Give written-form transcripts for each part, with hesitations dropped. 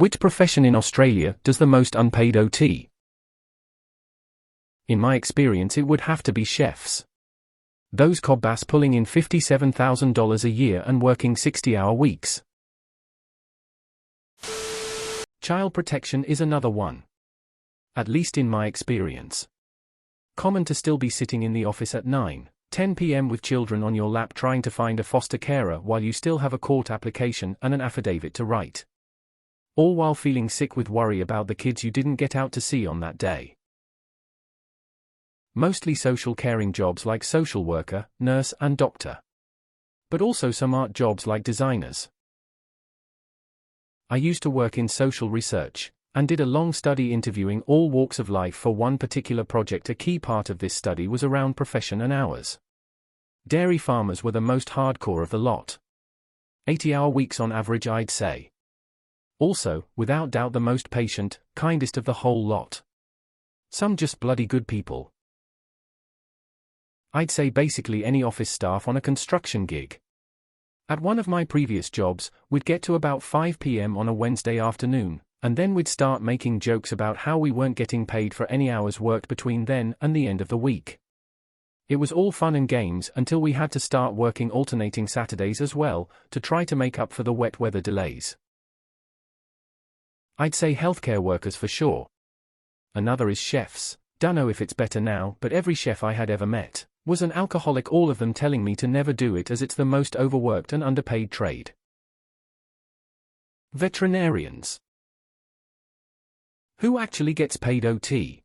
Which profession in Australia does the most unpaid OT? In my experience, it would have to be chefs. Those cobbass pulling in $57,000 a year and working 60-hour weeks. Child protection is another one. At least in my experience. Common to still be sitting in the office at 9-10 p.m. with children on your lap trying to find a foster carer while you still have a court application and an affidavit to write. All while feeling sick with worry about the kids you didn't get out to see on that day. Mostly social caring jobs like social worker, nurse and doctor. But also some art jobs like designers. I used to work in social research, and did a long study interviewing all walks of life for one particular project. A key part of this study was around profession and hours. Dairy farmers were the most hardcore of the lot. 80-hour weeks on average, I'd say. Also, without doubt the most patient, kindest of the whole lot. Some just bloody good people. I'd say basically any office staff on a construction gig. At one of my previous jobs, we'd get to about 5 p.m. on a Wednesday afternoon, and then we'd start making jokes about how we weren't getting paid for any hours worked between then and the end of the week. It was all fun and games until we had to start working alternating Saturdays as well, to try to make up for the wet weather delays. I'd say healthcare workers for sure. Another is chefs. Dunno if it's better now, but every chef I had ever met was an alcoholic, all of them telling me to never do it as it's the most overworked and underpaid trade. Veterinarians. Who actually gets paid OT?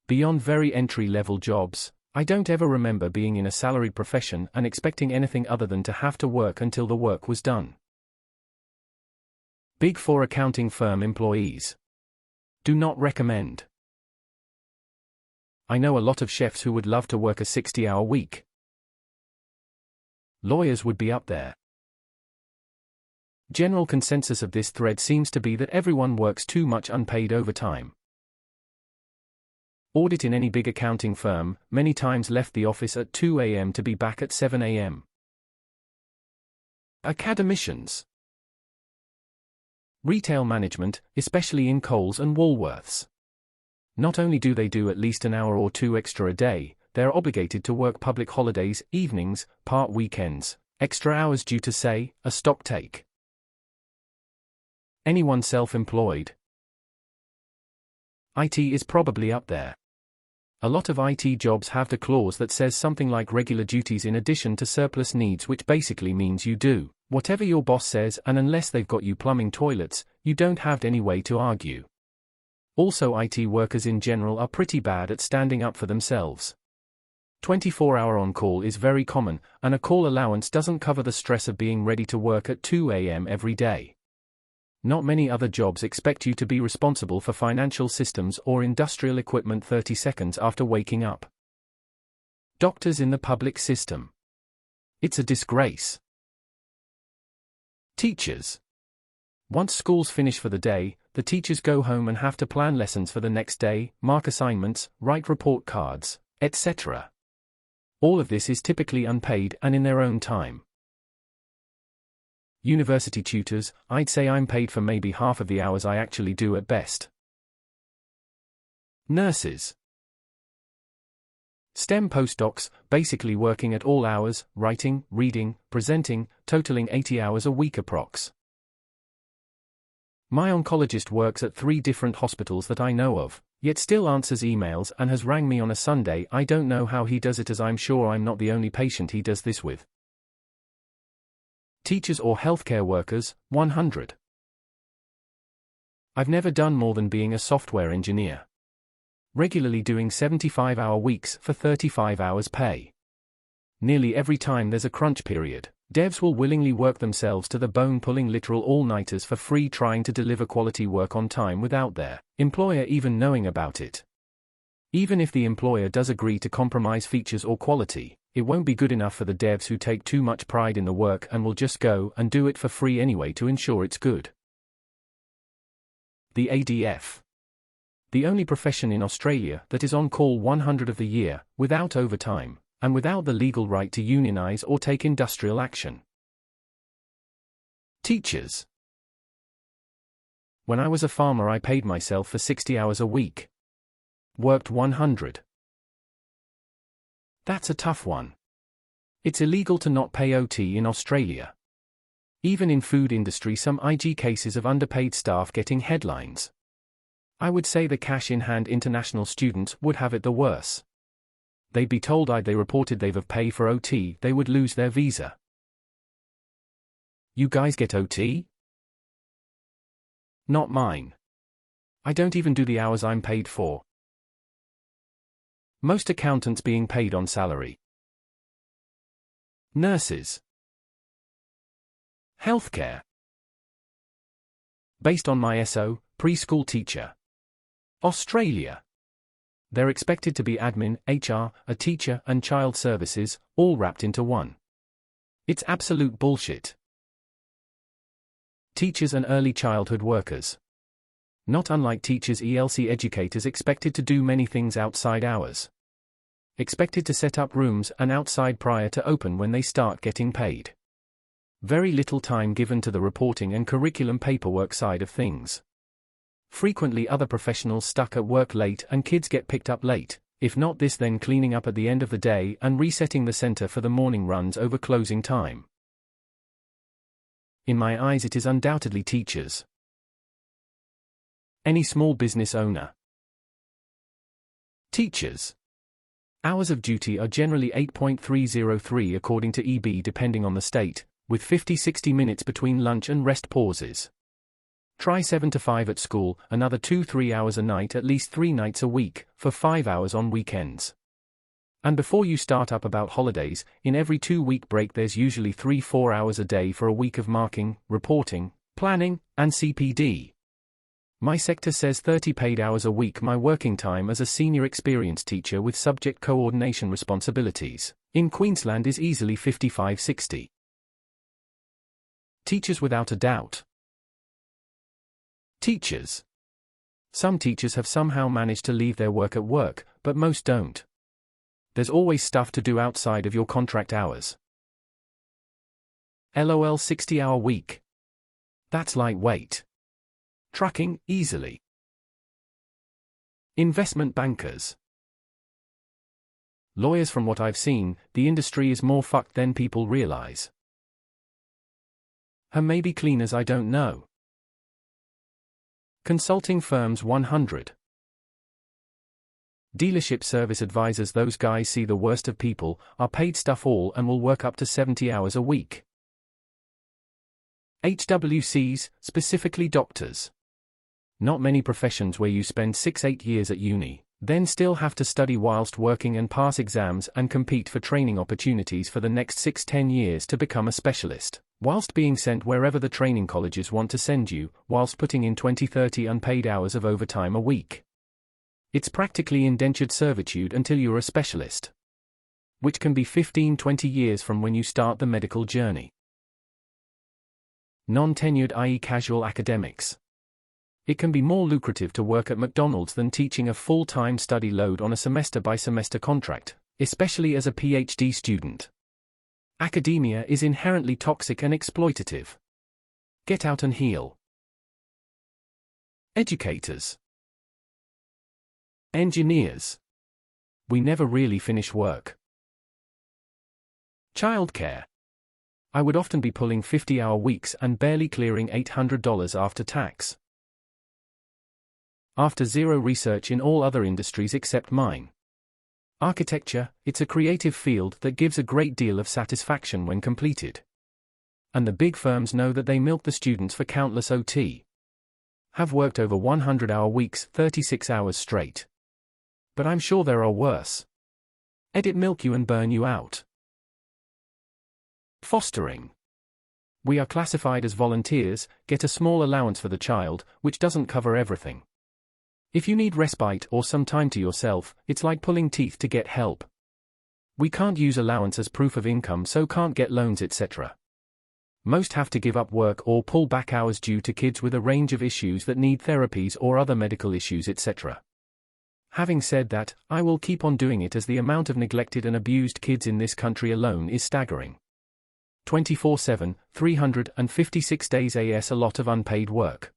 Beyond very entry-level jobs, I don't ever remember being in a salaried profession and expecting anything other than to have to work until the work was done. Big Four accounting firm employees. Do not recommend. I know a lot of chefs who would love to work a 60-hour week. Lawyers would be up there. General consensus of this thread seems to be that everyone works too much unpaid overtime. Audit in any big accounting firm, many times left the office at 2 a.m. to be back at 7 a.m. Academicians. Retail management, especially in Coles and Woolworths. Not only do they do at least an hour or two extra a day, they're obligated to work public holidays, evenings, part weekends, extra hours due to, say, a stock take. Anyone self-employed? IT is probably up there. A lot of IT jobs have the clause that says something like regular duties in addition to surplus needs, which basically means you do whatever your boss says, and unless they've got you plumbing toilets, you don't have any way to argue. Also, IT workers in general are pretty bad at standing up for themselves. 24-hour on-call is very common, and a call allowance doesn't cover the stress of being ready to work at 2 a.m. every day. Not many other jobs expect you to be responsible for financial systems or industrial equipment 30 seconds after waking up. Doctors in the public system. It's a disgrace. Teachers. Once schools finish for the day, the teachers go home and have to plan lessons for the next day, mark assignments, write report cards, etc. All of this is typically unpaid and in their own time. University tutors, I'd say I'm paid for maybe half of the hours I actually do at best. Nurses. STEM postdocs, basically working at all hours, writing, reading, presenting, totaling 80 hours a week approx. My oncologist works at 3 different hospitals that I know of, yet still answers emails and has rang me on a Sunday. I don't know how he does it, as I'm sure I'm not the only patient he does this with. Teachers or healthcare workers, 100. I've never done more than being a software engineer. Regularly doing 75-hour weeks for 35 hours pay. Nearly every time there's a crunch period, devs will willingly work themselves to the bone, pulling literal all-nighters for free, trying to deliver quality work on time without their employer even knowing about it. Even if the employer does agree to compromise features or quality, it won't be good enough for the devs who take too much pride in the work and will just go and do it for free anyway to ensure it's good. The ADF. The only profession in Australia that is on call 100 of the year, without overtime, and without the legal right to unionize or take industrial action. Teachers. When I was a farmer, I paid myself for 60 hours a week. Worked 100. That's a tough one. It's illegal to not pay OT in Australia. Even in food industry, some IG cases of underpaid staff getting headlines. I would say the cash-in-hand international students would have it the worse. They'd be told they reported they've of pay for OT, they would lose their visa. You guys get OT? Not mine. I don't even do the hours I'm paid for. Most accountants being paid on salary. Nurses. Healthcare. Based on my SO, preschool teacher. Australia. They're expected to be admin, HR, a teacher, and child services, all wrapped into one. It's absolute bullshit. Teachers and early childhood workers. Not unlike teachers, ELC educators expected to do many things outside hours. Expected to set up rooms and outside prior to open when they start getting paid. Very little time given to the reporting and curriculum paperwork side of things. Frequently other professionals stuck at work late and kids get picked up late, if not this then cleaning up at the end of the day and resetting the center for the morning runs over closing time. In my eyes it is undoubtedly teachers. Any small business owner. Teachers. Hours of duty are generally 8.303 according to EB depending on the state, with 50-60 minutes between lunch and rest pauses. Try 7 to 5 at school, another 2-3 hours a night at least 3 nights a week, for 5 hours on weekends. And before you start up about holidays, in every 2-week break there's usually 3-4 hours a day for a week of marking, reporting, planning, and CPD. My sector says 30 paid hours a week. My working time as a senior experienced teacher with subject coordination responsibilities in Queensland is easily 55-60. Teachers without a doubt. Teachers. Some teachers have somehow managed to leave their work at work, but most don't. There's always stuff to do outside of your contract hours. LOL 60-hour week. That's lightweight. Trucking, easily. Investment bankers. Lawyers. From what I've seen, the industry is more fucked than people realize. Maybe cleaners, I don't know. Consulting firms 100. Dealership service advisors. Those guys see the worst of people, are paid stuff all and will work up to 70 hours a week. HWCs, specifically doctors. Not many professions where you spend 6-8 years at uni, then still have to study whilst working and pass exams and compete for training opportunities for the next 6-10 years to become a specialist, whilst being sent wherever the training colleges want to send you, whilst putting in 20-30 unpaid hours of overtime a week. It's practically indentured servitude until you're a specialist, which can be 15-20 years from when you start the medical journey. Non-tenured, i.e. casual academics. It can be more lucrative to work at McDonald's than teaching a full-time study load on a semester-by-semester contract, especially as a PhD student. Academia is inherently toxic and exploitative. Get out and heal. Educators. Engineers. We never really finish work. Childcare. I would often be pulling 50-hour weeks and barely clearing $800 after tax. After zero research in all other industries except mine. Architecture, it's a creative field that gives a great deal of satisfaction when completed. And the big firms know that they milk the students for countless OT. Have worked over 100-hour weeks, 36 hours straight. But I'm sure there are worse. Edit milk you and burn you out. Fostering. We are classified as volunteers, get a small allowance for the child, which doesn't cover everything. If you need respite or some time to yourself, it's like pulling teeth to get help. We can't use allowance as proof of income, so can't get loans, etc. Most have to give up work or pull back hours due to kids with a range of issues that need therapies or other medical issues, etc. Having said that, I will keep on doing it as the amount of neglected and abused kids in this country alone is staggering. 24/7, 356 days AS, a lot of unpaid work.